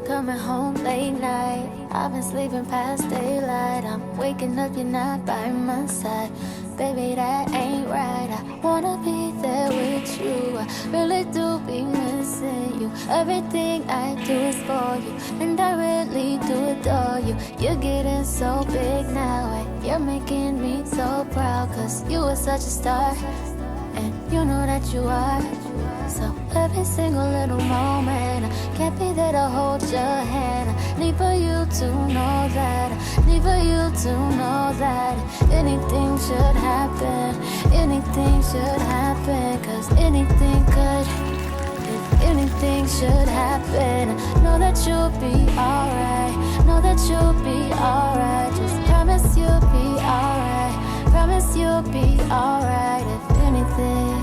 coming home late night. I've been sleeping past daylight. I'm waking up, you're not by my side. Baby, that ain't right. I wanna be there with you. I really do be missing you. Everything I do is for you, and I really do adore you. You're getting so big now, and you're making me so proud. Cause you are such a star, and you know that you are. So every single little moment, I can't be there to hold your hand. I need for you to know that, I need for you to know that anything should happen, anything should happen. Cause anything could, if anything should happen, know that you'll be alright, know that you'll be alright. Just promise you'll be alright, promise you'll be alright. If anything